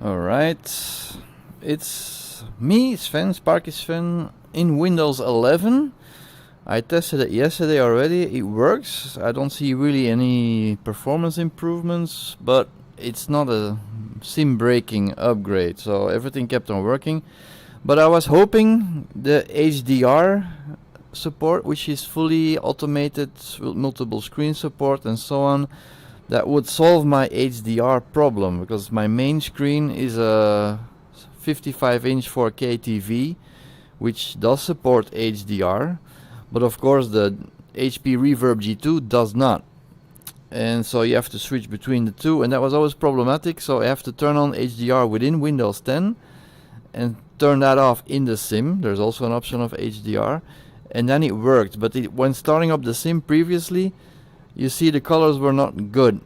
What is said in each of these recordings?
Alright, it's me, Sven, Sparky Sven, in Windows 11. I tested it yesterday already, it works. I don't see really any performance improvements, but it's not a sim breaking upgrade, so everything kept on working. But I was hoping the HDR support, which is fully automated with multiple screen support and so on, that would solve my HDR problem, because my main screen is a 55-inch 4K TV, which does support HDR, but of course the HP Reverb G2 does not. And so you have to switch between the two, and that was always problematic. So I have to turn on HDR within Windows 10 and turn that off in the sim. There's also an option of HDR, and then it worked. But when starting up the sim previously, you see the colors were not good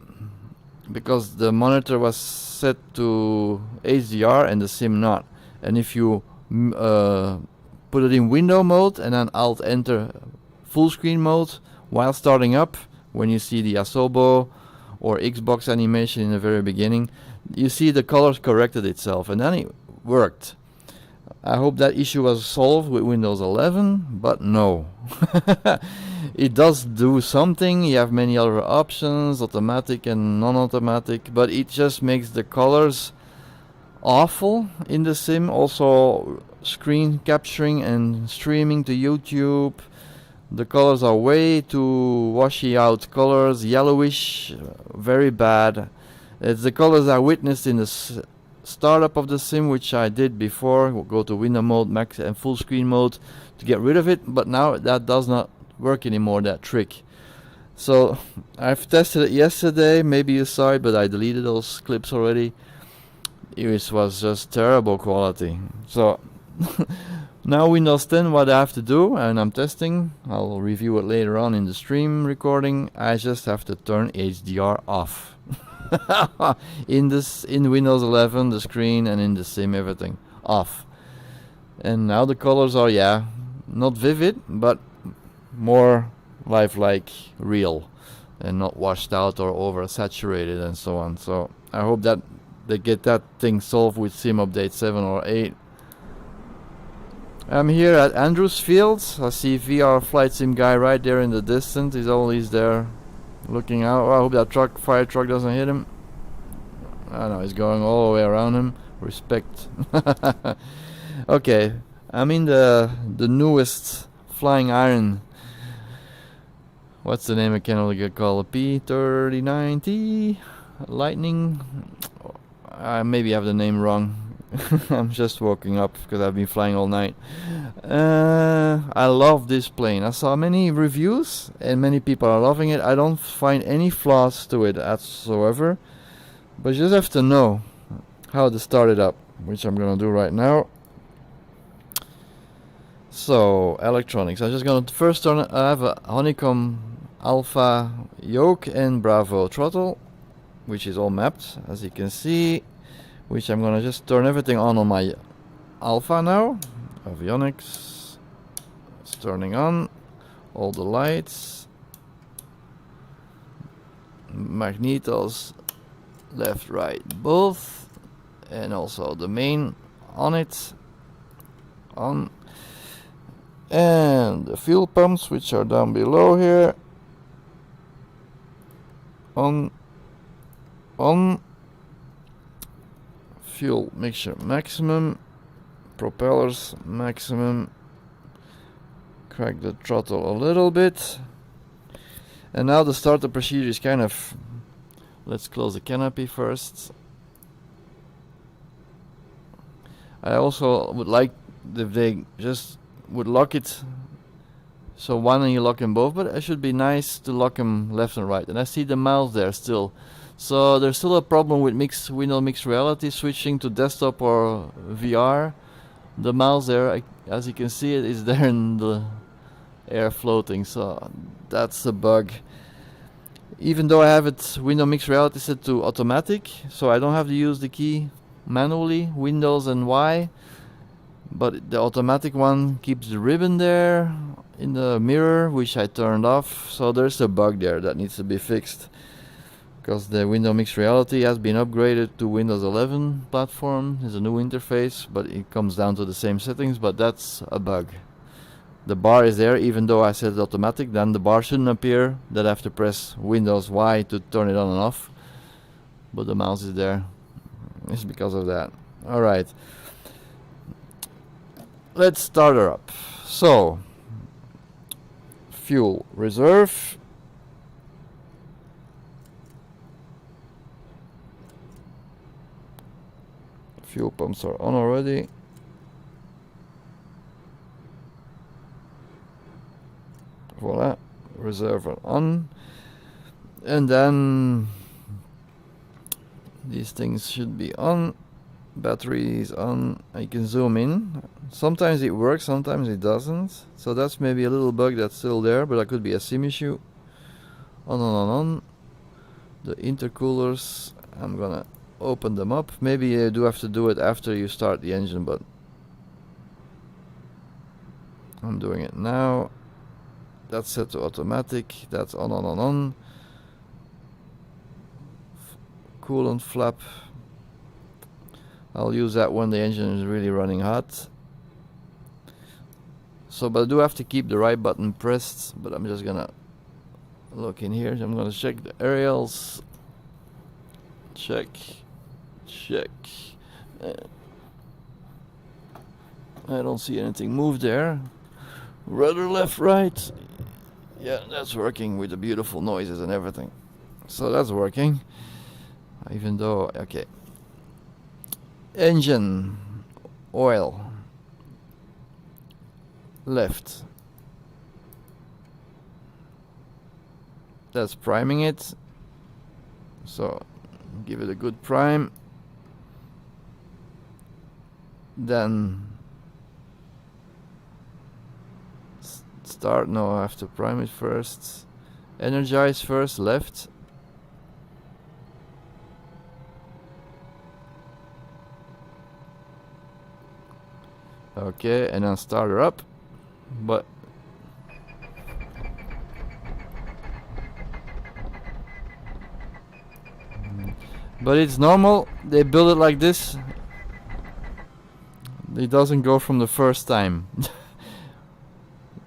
because the monitor was set to HDR and the sim not. And if you put it in window mode and then Alt enter full screen mode while starting up, when you see the Asobo or Xbox animation in the very beginning, you see the colors corrected itself, and then it worked. I hope that issue was solved with Windows 11, but no. It does do something. You have many other options, automatic and non-automatic, but it just makes the colors awful in the sim. Also screen capturing and streaming to YouTube, the colors are way too washy out colors, yellowish, very bad. It's the colors I witnessed in the startup of the sim, which I did before. We'll go to window mode, max and full screen mode to get rid of it, but now that does not work anymore, that trick. So I've tested it yesterday, maybe you saw it, but I deleted those clips already. It was just terrible quality. So now Windows 10, what I have to do, and I'm testing, I'll review it later on in the stream recording, I just have to turn HDR off. in Windows 11, the screen, and in the sim, everything off. And now the colors are, not vivid, but more lifelike, real, and not washed out or oversaturated and so on. So I hope that they get that thing solved with sim update 7 or 8. I'm here at Andrews Fields. I see VR flight sim guy right there in the distance. He's always there looking out. I hope that fire truck doesn't hit him. I know, he's going all the way around him. Respect. Okay, I'm in the newest Flying Iron. What's the name? I can't only get called P39T Lightning. Maybe I have the name wrong. I'm just woken up because I've been flying all night. I love this plane. I saw many reviews and many people are loving it. I don't find any flaws to it whatsoever, but you just have to know how to start it up, which I'm gonna do right now. So electronics, I'm just gonna first turn. I have a Honeycomb Alpha yoke and Bravo throttle, which is all mapped, as you can see, which I'm gonna just turn everything on my Alpha now. Avionics, it's turning on, all the lights, magnetos, left, right, both, and also the main on it, on, and the fuel pumps, which are down below here, on, fuel mixture maximum, propellers maximum, crack the throttle a little bit, and now the startup procedure is kind of, let's close the canopy first. I also would like if they just would lock it so one and you lock them both, but it should be nice to lock them left and right. And I see the mouse there still. So there's still a problem with Windows Mixed Reality switching to desktop or VR. The mouse there, as you can see, it is there in the air floating, so that's a bug. Even though I have it Windows Mixed Reality set to automatic, so I don't have to use the key manually, Windows and Y, but the automatic one keeps the ribbon there in the mirror, which I turned off, so there's a bug there that needs to be fixed. because the Windows Mixed Reality has been upgraded to Windows 11 platform. There's a new interface, but it comes down to the same settings, but that's a bug. The bar is there, even though I set it automatic, then the bar shouldn't appear, that I have to press Windows Y to turn it on and off, but the mouse is there. It's because of that. Alright, let's start her up. So, fuel reserve. Fuel pumps are on already. Voila, reserve are on. And then these things should be on. Battery is on. I can zoom in. Sometimes it works, sometimes it doesn't. So that's maybe a little bug that's still there, but that could be a sim issue. On. The intercoolers, I'm gonna open them up. Maybe you do have to do it after you start the engine, but I'm doing it now. That's set to automatic. That's on. Coolant flap. I'll use that when the engine is really running hot. So, but I do have to keep the right button pressed. But I'm just gonna look in here. I'm gonna check the aerials. Check. I don't see anything move there. Rudder left, right. Yeah, that's working with the beautiful noises and everything. So that's working. Even though, okay. Engine oil left. That's priming it. So give it a good prime. Then start. No, I have to prime it first. Energize first, left. Okay, and then start her up. But it's normal. They build it like this. It doesn't go from the first time.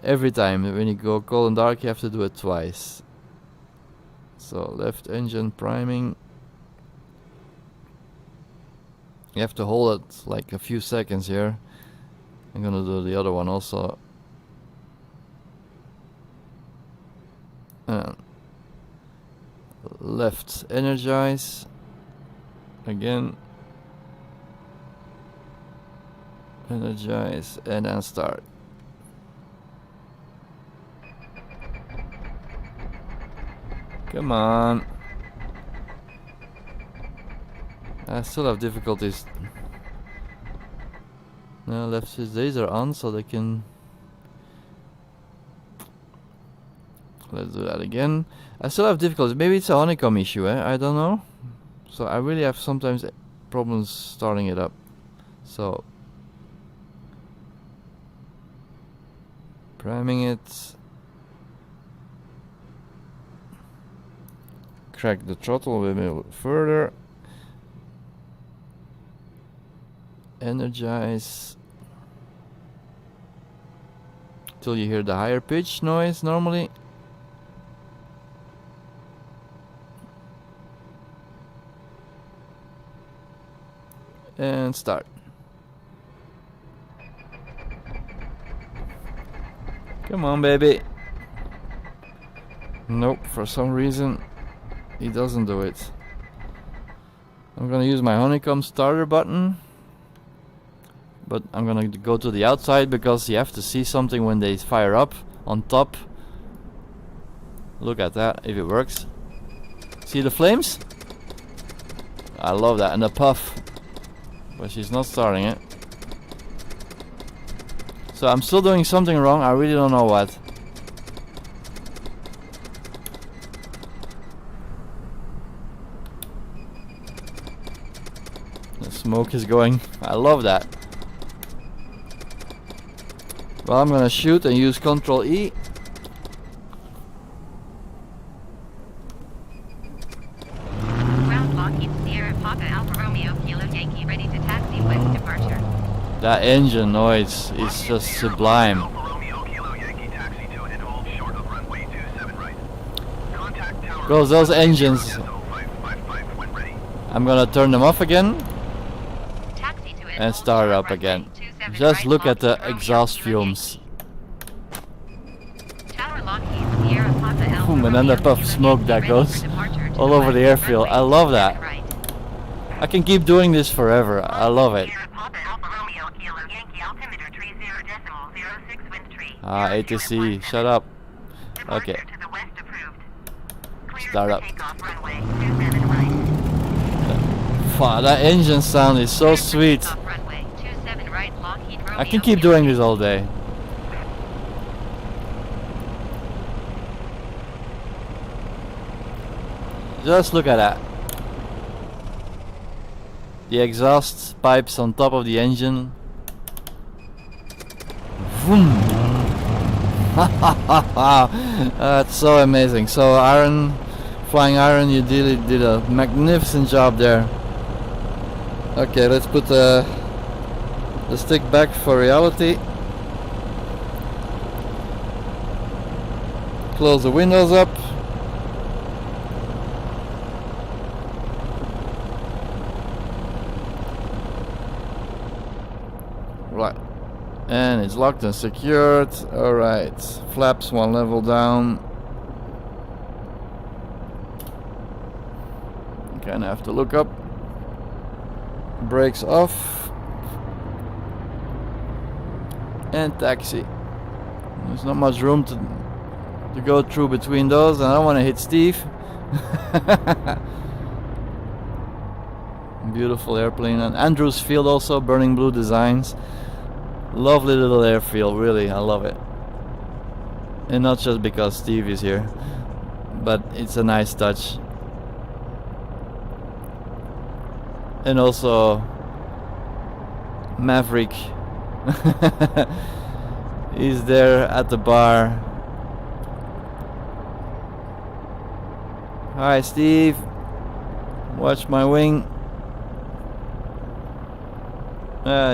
Every time when you go cold and dark, you have to do it twice. So left engine priming. You have to hold it like a few seconds here. I'm gonna do the other one also. Left energize. Again. Energize and then start. Come on. I still have difficulties. No, left switch days are on so they can. Let's do that again. I still have difficulties. Maybe it's a honeycomb issue, I don't know. So I really have sometimes problems starting it up. So priming it. Crack the throttle a little bit further. Energize till you hear the higher pitch noise normally. And start. Come on, baby. Nope, for some reason he doesn't do it. I'm gonna use my honeycomb starter button, but I'm gonna go to the outside because you have to see something when they fire up on top. Look at that, if it works. See the flames? I love that, and the puff. But she's not starting it. So I'm still doing something wrong, I really don't know what. The smoke is going. I love that. Well, I'm gonna shoot and use Control E. Papa Alpha Romeo Kilo Yankee ready to taxi west departure. That engine noise is just sublime. Because those engines, I'm gonna turn them off again and start up again. Just look at the exhaust fumes. Boom, and then the puff smoke that goes all over the airfield. I love that. I can keep doing this forever. I love it. Ah, ATC, shut up. Okay. Start up. Wow, that engine sound is so sweet. I can keep doing this all day. Just look at that. The exhaust pipes on top of the engine. Vroom. That's so amazing. So Aaron, Flying Iron, you did a magnificent job there. Okay, let's put the stick back for reality. Close the windows up. Right. And it's locked and secured. Alright. Flaps one level down. Kind of have to look up. Brakes off. And taxi. There's not much room to go through between those, and I don't want to hit Steve. Beautiful airplane. And Andrews Field also, Burning Blue Designs. Lovely little airfield, really, I love it. And not just because Steve is here, but it's a nice touch. And also Maverick is there at the bar. Hi Steve, watch my wing.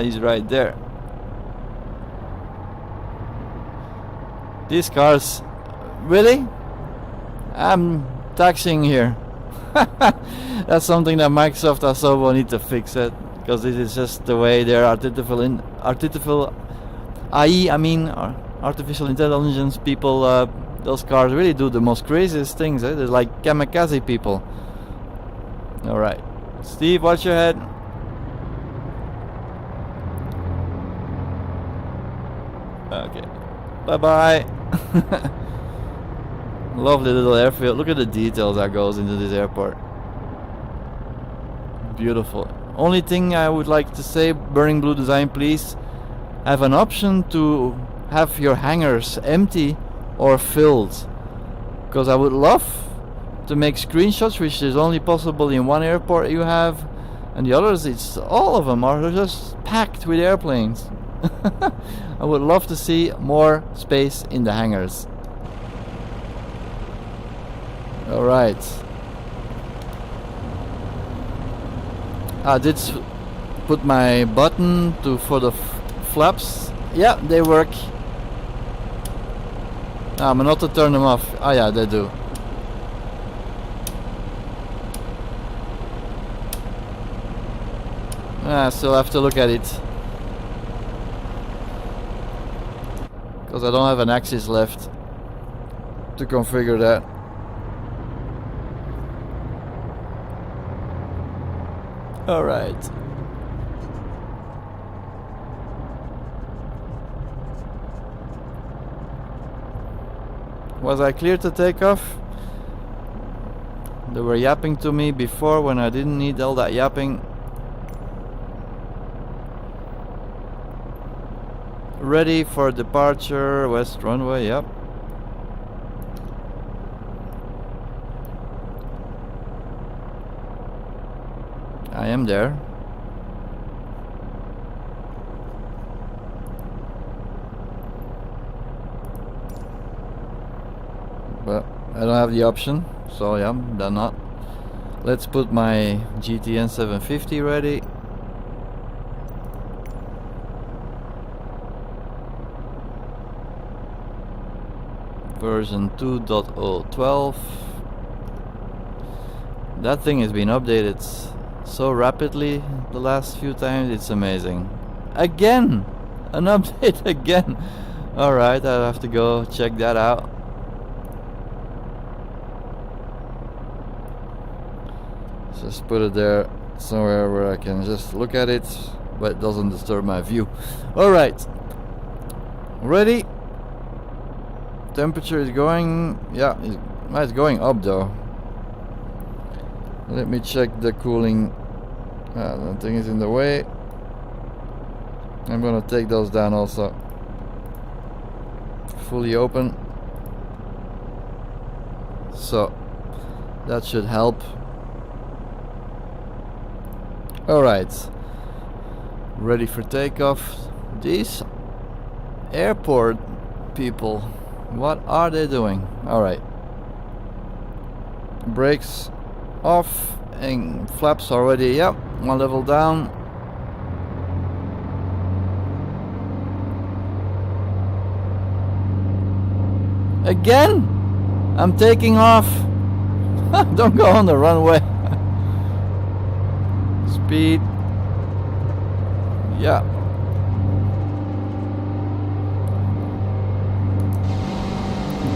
He's right there. These cars, really? I'm taxiing here. That's something that Microsoft also will need to fix it, because this is just the way their artificial AI, artificial intelligence people, those cars really do the most craziest things. They're like kamikaze people. Alright, Steve, watch your head. Okay, bye bye. Lovely little airfield. Look at the details that goes into this airport. Beautiful. Only thing I would like to say, Burning Blue Design, please have an option to have your hangars empty or filled, because I would love to make screenshots, which is only possible in one airport you have, and the others, it's all of them are just packed with airplanes. I would love to see more space in the hangars. Alright. I did put my button for the flaps. Yeah, they work. I'm not to turn them off. Ah, yeah, they do. I still have to look at it, because I don't have an axis left to configure that. Alright. Was I clear to take off? They were yapping to me before when I didn't need all that yapping. Ready for departure, west runway, yep. I am there. But I don't have the option, so yeah, they're not. Let's put my GTN 750 ready. Version 2.012. That thing has been updated so rapidly the last few times, it's amazing. Again! An update again! Alright, I'll have to go check that out. Just put it there somewhere where I can just look at it, but it doesn't disturb my view. Alright. Ready? Temperature is going, yeah, it's going up though. Let me check the cooling. That thing is in the way. I'm gonna take those down also. Fully open. So that should help. Alright. Ready for takeoff. These airport people, what are they doing? Alright. Brakes off and flaps already, yep, one level down. Again? I'm taking off. Don't go on the runway. Speed. Yeah.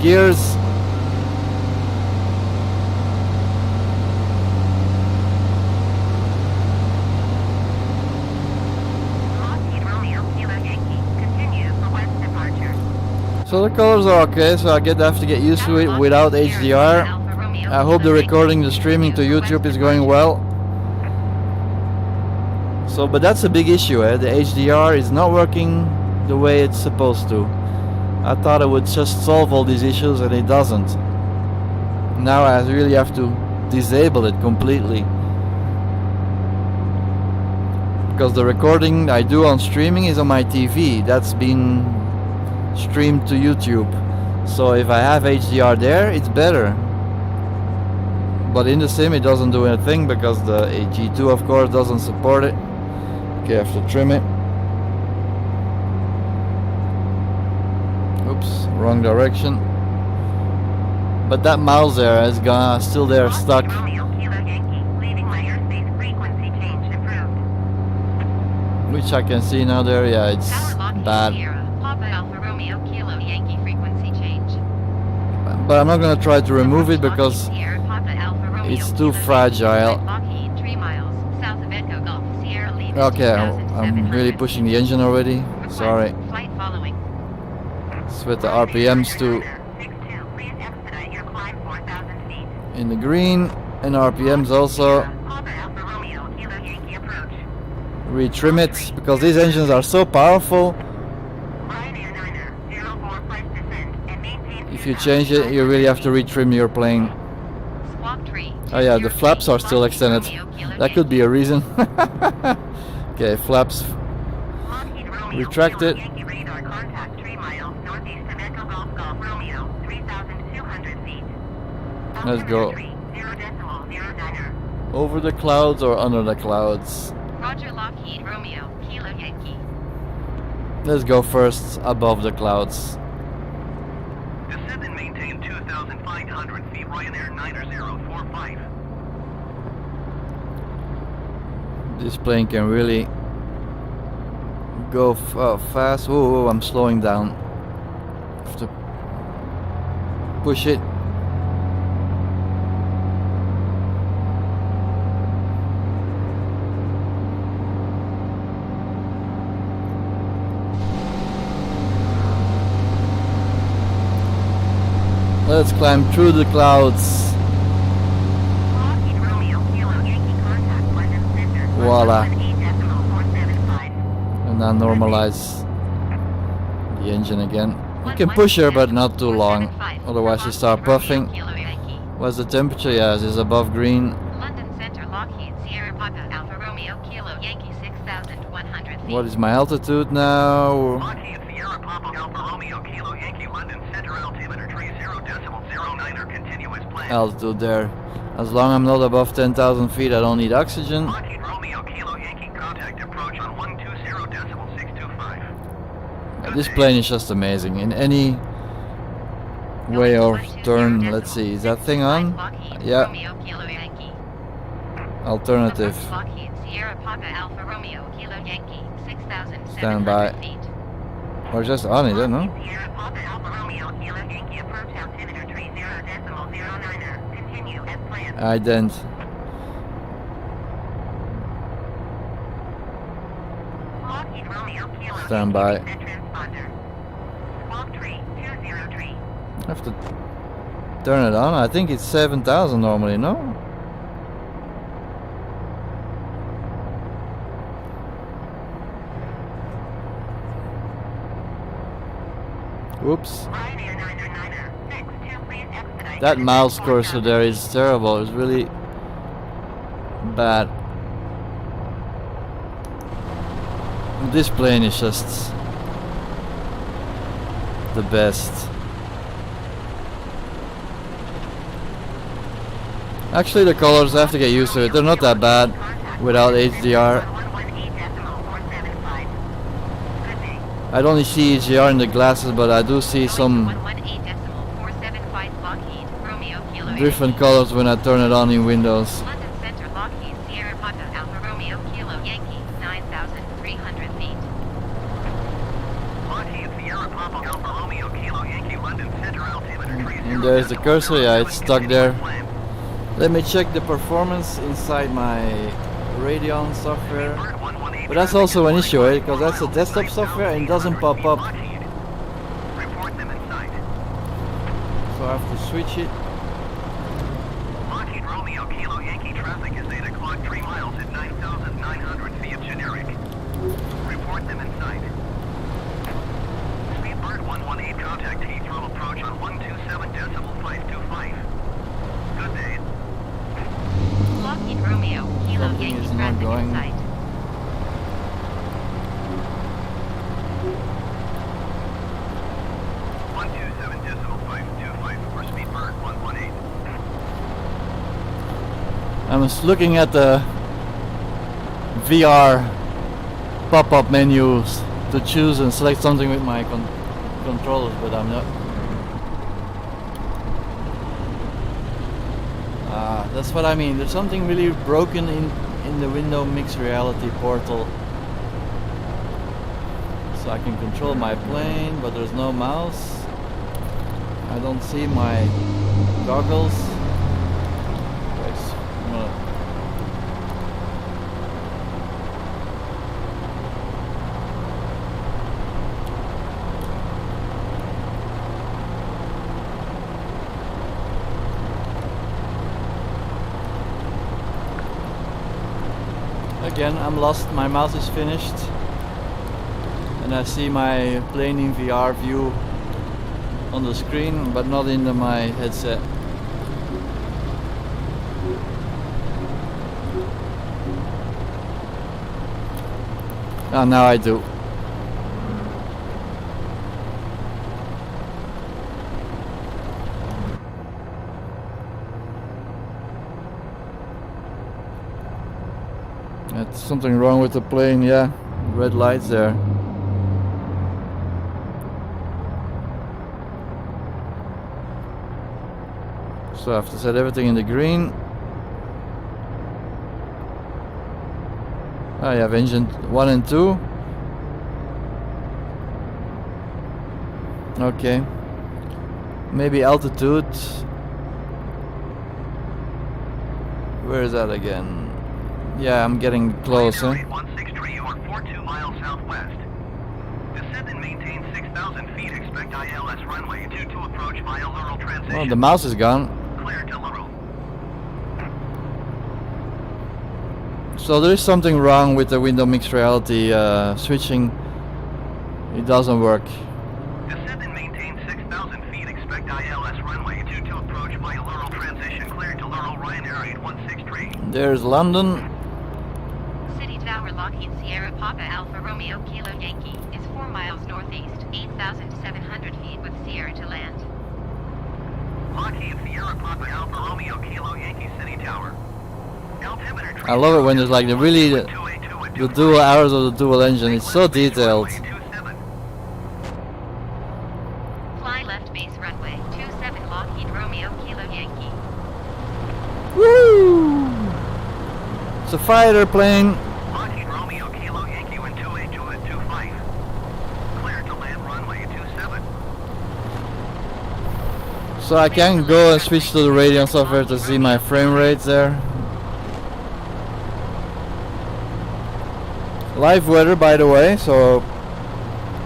Gears. So the colors are okay, so I have to get used to it without HDR. I hope the recording, the streaming to YouTube is going well. So, but that's a big issue, eh? The HDR is not working the way it's supposed to. I thought it would just solve all these issues and it doesn't. Now I really have to disable it completely. Because the recording I do on streaming is on my TV. That's been streamed to YouTube. So if I have HDR there, it's better. But in the sim it doesn't do anything because the G2 of course doesn't support it. Okay, I have to trim it. Oops, wrong direction. But that mouse there is gone, still there, stuck. Which I can see now there, yeah, it's bad. But I'm not gonna try to remove it because it's too fragile. Okay, I'm really pushing the engine already. Sorry. With the RPMs to in the green and RPMs also. Retrim it because these engines are so powerful. If you change it, you really have to retrim your plane. Oh yeah, the flaps are still extended. That could be a reason. Okay, flaps retracted. Let's go. Over the clouds or under the clouds? Roger, Lockheed Romeo, Kilo Yankee. Let's go first above the clouds. Descend and maintain 2,500 feet, Ryanair 9045. This plane can really go fast. Whoa, I'm slowing down. Have to push it. Let's climb through the clouds. Voila. And now normalize the engine again. You can push her, but not too long. Otherwise you start puffing. What's the temperature? Yes, it's above green. London Center, Lockheed Sierra Papa Alpha Romeo Kilo Yankee 6,100 feet. What is my altitude now? Lockheed Sierra Papa Alpha Romeo Kilo Yankee London Center altimeter 30.09 continuous plan. Altitude there. As long as I'm not above 10,000 feet, I don't need oxygen. Lockheed Romeo Kilo Yankee contact approach on 120.625. This plane is just amazing. In any way of turn, let's see, is that thing on? Yeah. Romeo Kilo Yankee. Alternative. Lockheed Sierra Papa Alpha Romeo Kilo Yankee 6,700 Stand by. feet. Or just on it, I don't know. Sierra Papa Alpha Romeo Kilo Yankee approach altimeter 30.09er. Continue as planned. Ident. Lockheed Romeo Kilo Stand by. Yankee set transponder. Squawk tree 203. I have to turn it on. I think it's 7,000 normally, no? Whoops. Ryanair 9er 62, please expedite. That mouse cursor there is terrible. It's really bad. This plane is just the best. Actually, the colors, I have to get used to it. They're not that bad without HDR. 118.475. Good day. I don't see HDR in the glasses, but I do see some 118.475 Lockheed Romeo Kilo different Yankee. colors when I turn it on in Windows. London Center Lockheed Sierra Papa Alpha Romeo Kilo Yankee 9,300 feet. Lockheed Sierra Papa Alpha Romeo Kilo Yankee London Center altimeter 30. And there's the cursor, yeah, it's stuck there. Let me check the performance inside my Radeon software. But that's also an issue, eh? Because that's a desktop software and it doesn't pop up. Report them inside. So I have to switch it. Lockheed Romeo Kilo Yankee traffic is 8 o'clock 3 miles at 9,900 feet generic. Report them inside. Speedbird 118 contact Heathrow approach on 127.525. Good day. Lockheed Romeo Kilo Something Yankee is not traffic going. in sight. 127.525 for Speedbird 118. I'm just looking at the VR pop-up menus to choose and select something with my controllers, but I'm not. That's what I mean. There's something really broken in the window mixed reality portal. So I can control my plane, but there's no mouse. I don't see my goggles. Wait, I'm gonna- Again, I'm lost. My mouse is finished. And I see my plane in VR view on the screen, but not in my headset. Ah, now I do. That's something wrong with the plane, yeah. Red lights there. So I have to set everything in the green. I have engine 1 and 2. Okay. Maybe altitude. Where is that again? Yeah, I'm getting close, huh? 163 or 42 miles southwest. Descend and maintain 6,000 feet. Expect ILS runway 22 approach via Laurel transition. Oh, the mouse is gone. Clear to Laurel. So there is something wrong with the window mixed reality switching. It doesn't work. Descend and maintain 6,000 feet. Expect ILS runway 22 approach via Laurel transition. Clear to Laurel Ryanair 8163. There's London. City Tower Lockheed Sierra Papa Alpha Romeo Kilo Yankee is 4 miles northeast, 8,700 feet with Sierra to land. Lockheed Sierra Papa Alpha Romeo Kilo Yankee City I love it when there's like the really the dual hours of the dual engine. It's so detailed. Fly left base runway 27 Lockheed Romeo Kilo Yankee. Woo! It's a fighter plane. Lockheed Romeo Kilo Yankee 12825. Cleared to land runway 27. So I can go and switch to the Radeon software to see my frame rates there. Live weather, by the way, so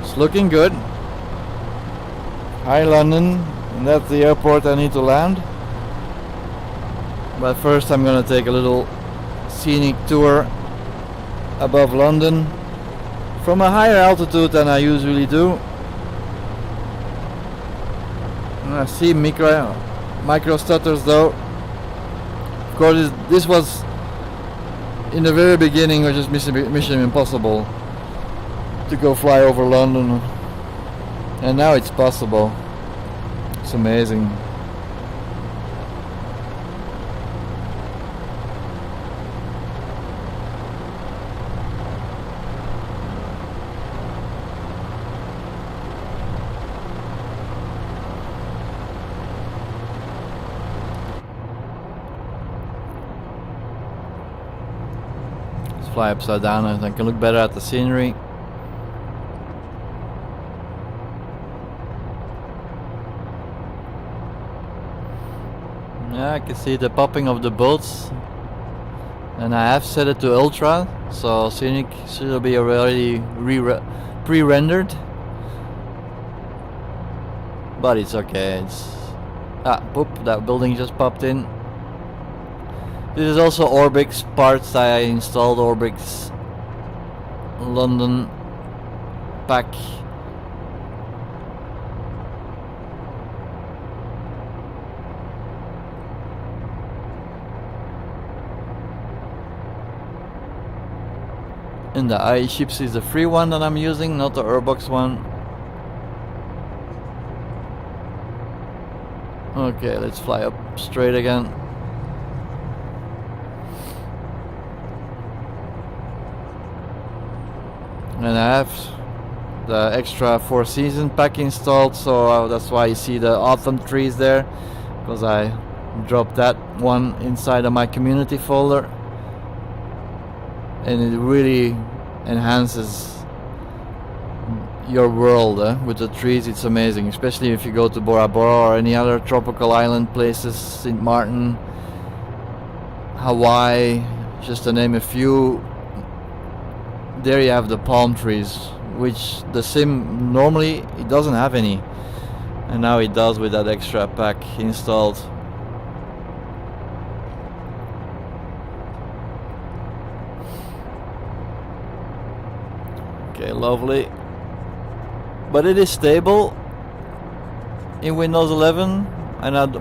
it's looking good. Hi London, and that's the airport I need to land. But first I'm gonna take a little scenic tour above London from a higher altitude than I usually do. And I see micro stutters though. Of course this was in the very beginning, was just Mission Impossible to go fly over London, and now it's possible. It's amazing. Fly upside down and I can look better at the scenery. Yeah, I can see the popping of the boats, and I have set it to ultra, so scenic should be already pre-rendered, but it's okay. Poop, that building just popped in. This is also Orbix parts. I installed Orbix London pack. And the IE chips is the free one that I'm using, not the Airbox one. Okay, let's fly up straight again. And I have the extra Four Seasons pack installed, so that's why you see the autumn trees there, because I dropped that one inside of my community folder, and it really enhances your world with the trees. It's amazing, especially if you go to Bora Bora or any other tropical island places, St. Martin, Hawaii, just to name a few. There you have the palm trees, which the sim normally it doesn't have any, and now it does with that extra pack installed. Okay, lovely. But it is stable in Windows 11,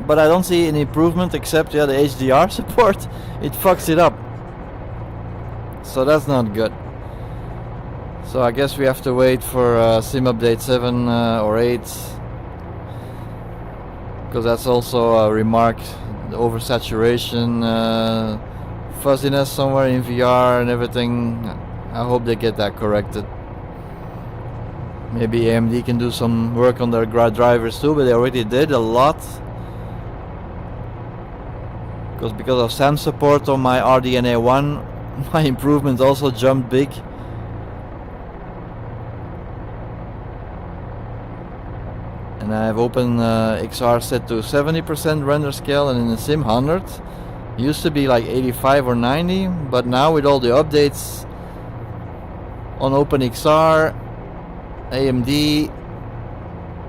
but I don't see any improvement except the HDR support. It fucks it up, so that's not good. So I guess we have to wait for Sim Update 7 or 8, because that's also a remark, the oversaturation, fuzziness somewhere in VR and everything. I hope they get that corrected. Maybe AMD can do some work on their drivers too, but they already did a lot. Because of SAM support on my RDNA 1, my improvements also jumped big. And I have OpenXR set to 70% render scale, and in the Sim 100 used to be like 85 or 90, but now with all the updates on OpenXR, AMD,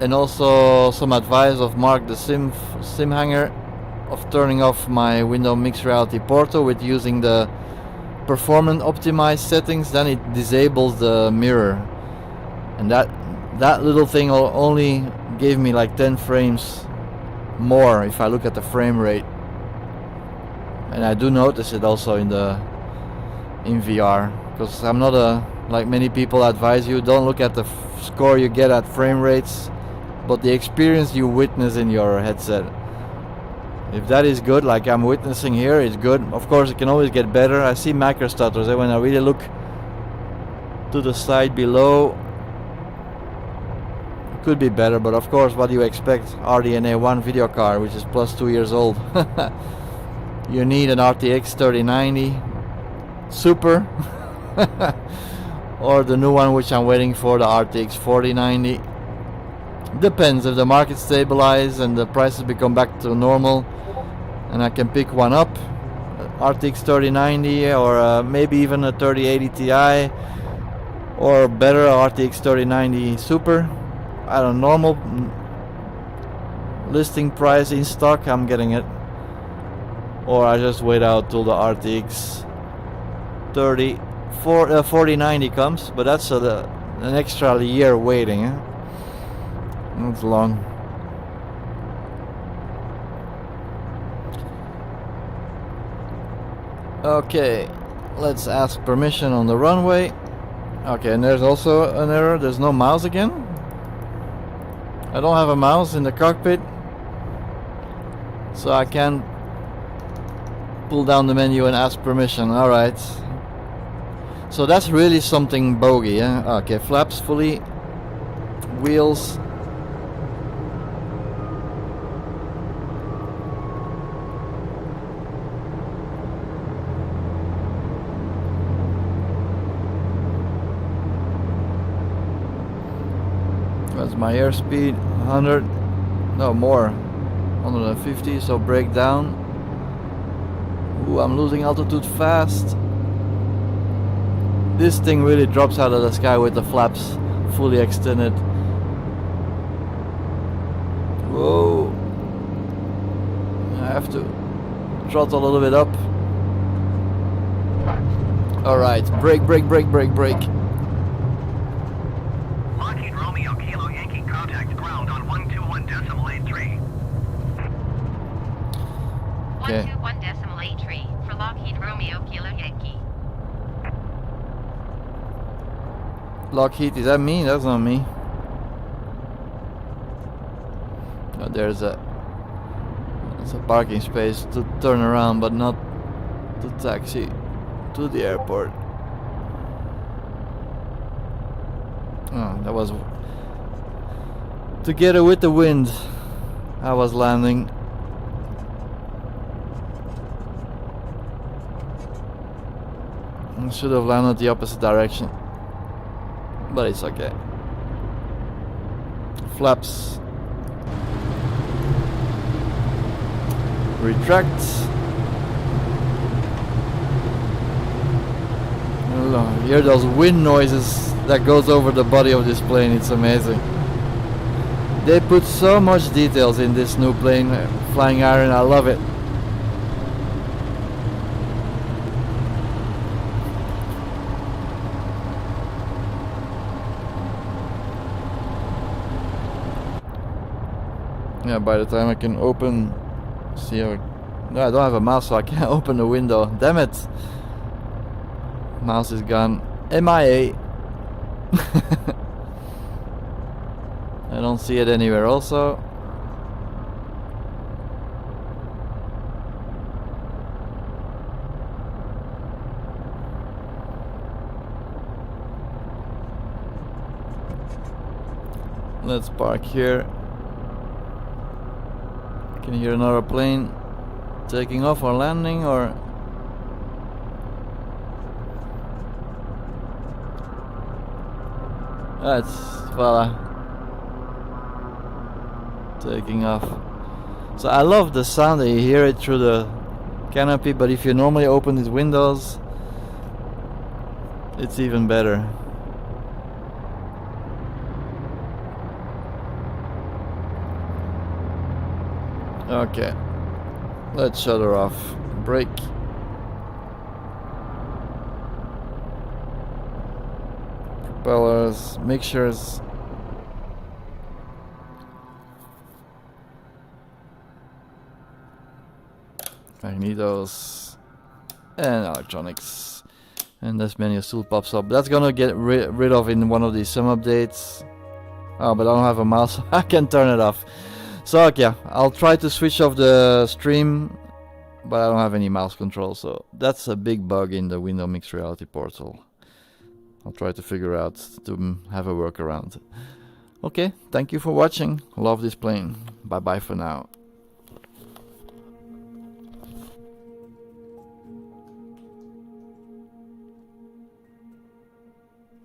and also some advice of Mark the Sim Hanger of turning off my Windows Mixed Reality Portal with using the performance optimized settings, then it disables the mirror, and that little thing only gave me like 10 frames more if I look at the frame rate. And I do notice it also in VR, because I'm not like many people advise you, don't look at the score you get at frame rates, but the experience you witness in your headset. If that is good, like I'm witnessing here, it's good. Of course, it can always get better. I see macro stutters when I really look to the side below. It could be better, but of course, what do you expect? RDNA 1 video card, which is plus 2 years old. You need an RTX 3090 Super or the new one, which I'm waiting for, the RTX 4090. Depends if the market stabilizes and the prices become back to normal, and I can pick one up, RTX 3090 or maybe even a 3080 Ti, or better, RTX 3090 Super. I don't know, normal listing price in stock, I'm getting it. Or I just wait out till the RTX 4090 comes, but that's an extra year waiting. That's long. Okay, let's ask permission on the runway. Okay, and there's also an error. There's no mouse again. I don't have a mouse in the cockpit, so I can't pull down the menu and ask permission. Alright. So that's really something bogey, yeah? Okay, flaps fully. Wheels. That's my airspeed, 100, no more, 150, so brake down. Ooh, I'm losing altitude fast. This thing really drops out of the sky with the flaps fully extended. Whoa. I have to throttle a little bit up. Alright, brake, brake, brake, brake, brake. Lockheed Romeo Kilo Yankee contact ground on 121.83. Okay. 121.83 for Lockheed Romeo Kilo Yankee. Lockheed, is that me? That's not me. Oh, there's a parking space to turn around, but not to taxi to the airport. Oh, that was together with the wind. I was landing. I should have landed the opposite direction, but it's okay. Flaps. Retract. Hear those wind noises that goes over the body of this plane. It's amazing. They put so much details in this new plane, Flying Iron. I love it. Yeah, by the time I can open, see how. No, I don't have a mouse, so I can't open the window. Damn it! Mouse is gone. MIA. I don't see it anywhere also. Let's park here. Can you hear another plane taking off or landing, or? That's fella taking off. So I love the sound that you hear it through the canopy, but if you normally open these windows, it's even better. Okay, let's shut her off. Brake. Propellers, mixtures. Magnetos and electronics, and this menu still pops up. That's gonna get rid of in one of these some updates. Oh, but I don't have a mouse. I can turn it off. So yeah, I'll try to switch off the stream, but I don't have any mouse control, so that's a big bug in the Windows Mixed Reality portal. I'll try to figure out to have a workaround. Okay, thank you for watching. Love this plane. Bye bye for now.